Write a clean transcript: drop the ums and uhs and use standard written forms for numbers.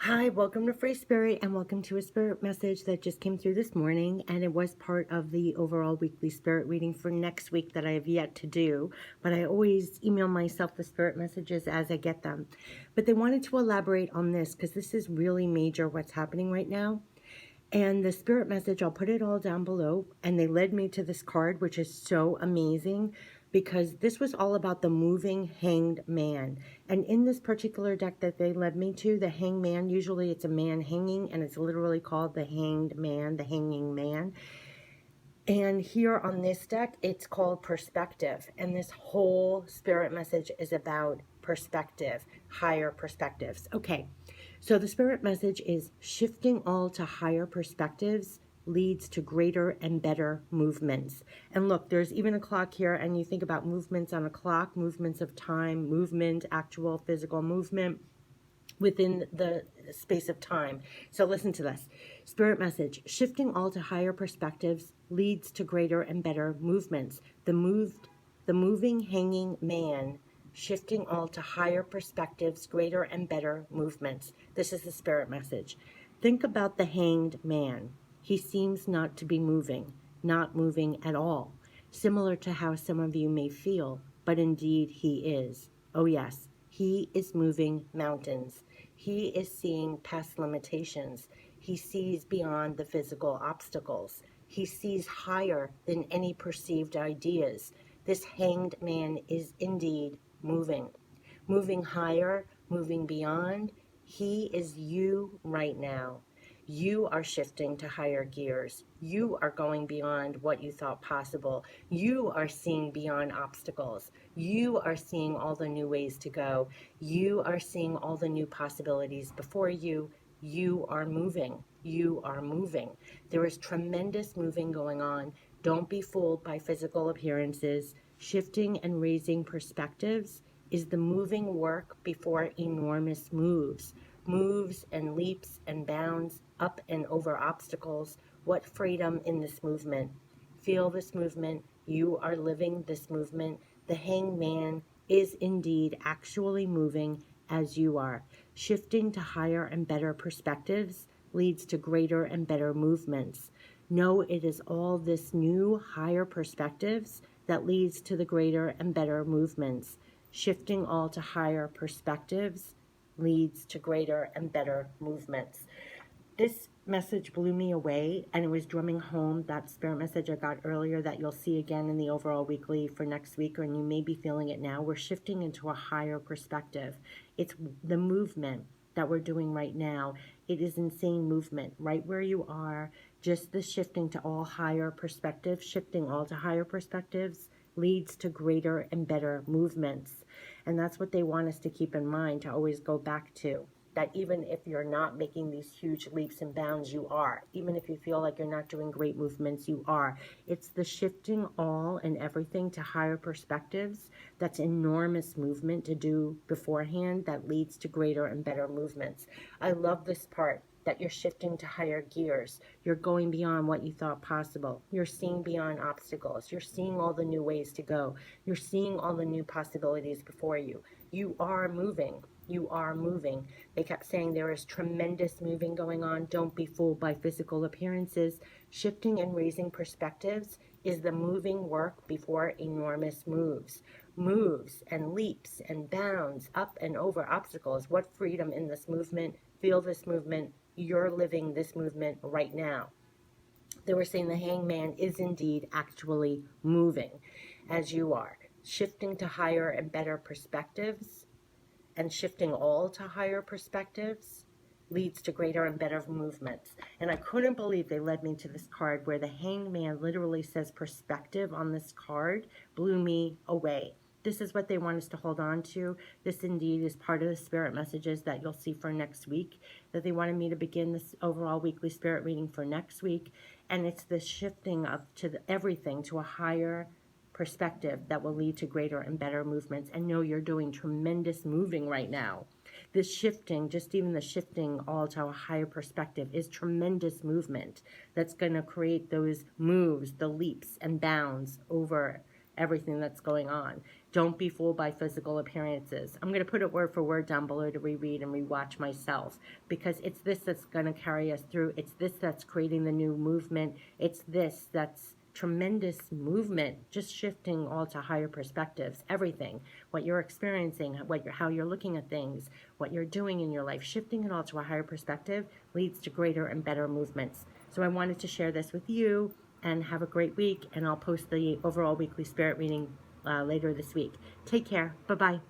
Hi, welcome to Free Spirit and welcome to a spirit message that just came through this morning, and it was part of the overall weekly spirit reading for next week that I have yet to do, but I always email myself the spirit messages as I get them. But they wanted to elaborate on this because this is really major what's happening right now. And the spirit message, I'll put it all down below, and they led me to this card, which is so amazing because this was all about the moving hanged man. And in this particular deck that they led me to, the hanged man, usually it's a man hanging, and it's literally called the hanged man, the hanging man. And here on this deck, it's called perspective. And this whole spirit message is about perspective, higher perspectives. Okay, so the spirit message is shifting all to higher perspectives leads to greater and better movements. And look, there's even a clock here, and you think about movements on a clock, movements of time, movement, actual physical movement within the space of time. So listen to this. Spirit message, shifting all to higher perspectives leads to greater and better movements. The moving hanging man, shifting all to higher perspectives, greater and better movements. This is the spirit message. Think about the hanged man. He seems not to be moving, not moving at all, similar to how some of you may feel, but indeed he is. Oh yes, he is moving mountains. He is seeing past limitations. He sees beyond the physical obstacles. He sees higher than any perceived ideas. This hanged man is indeed moving. Moving higher, moving beyond. He is you right now. You are shifting to higher gears. You are going beyond what you thought possible. You are seeing beyond obstacles. You are seeing all the new ways to go. You are seeing all the new possibilities before you. You are moving. You are moving. There is tremendous moving going on. Don't be fooled by physical appearances. Shifting and raising perspectives is the moving work before enormous moves and leaps and bounds up and over obstacles. What freedom in this movement. Feel this movement. You are living this movement. The hanged man is indeed actually moving as you are. Shifting to higher and better perspectives leads to greater and better movements. Know it is all this new higher perspectives that leads to the greater and better movements. Shifting all to higher perspectives leads to greater and better movements. This message blew me away, and it was drumming home that spirit message I got earlier that you'll see again in the overall weekly for next week, and you may be feeling it now. We're shifting into a higher perspective. It's the movement that we're doing right now. It is insane movement right where you are. Just the shifting to all higher perspectives, shifting all to higher perspectives leads to greater and better movements. And that's what they want us to keep in mind, to always go back to. That even if you're not making these huge leaps and bounds, you are. Even if you feel like you're not doing great movements, you are. It's the shifting all and everything to higher perspectives. That's enormous movement to do beforehand that leads to greater and better movements. I love this part, that you're shifting to higher gears. You're going beyond what you thought possible. You're seeing beyond obstacles. You're seeing all the new ways to go. You're seeing all the new possibilities before you. You are moving. You are moving. They kept saying there is tremendous moving going on. Don't be fooled by physical appearances. Shifting and raising perspectives is the moving work before enormous moves. Moves and leaps and bounds up and over obstacles. What freedom in this movement. Feel this movement. You're living this movement right now. They were saying the hangman is indeed actually moving as you are. Shifting to higher and better perspectives and shifting all to higher perspectives leads to greater and better movements. And I couldn't believe they led me to this card where the hanged man literally says perspective on this card. Blew me away. This is what they want us to hold on to. This indeed is part of the spirit messages that you'll see for next week, that they wanted me to begin this overall weekly spirit reading for next week. And it's the shifting of everything to a higher perspective that will lead to greater and better movements. And know you're doing tremendous moving right now. This shifting, just even the shifting all to a higher perspective, is tremendous movement that's going to create those moves, the leaps and bounds over everything that's going on. Don't be fooled by physical appearances. I'm going to put it word for word down below to reread and rewatch myself, because it's this that's going to carry us through. It's this that's creating the new movement. It's this that's tremendous movement, just shifting all to higher perspectives. Everything, what you're experiencing, how you're looking at things, what you're doing in your life, shifting it all to a higher perspective leads to greater and better movements. So I wanted to share this with you, and have a great week. And I'll post the overall weekly spirit reading later this week. Take care. Bye-bye.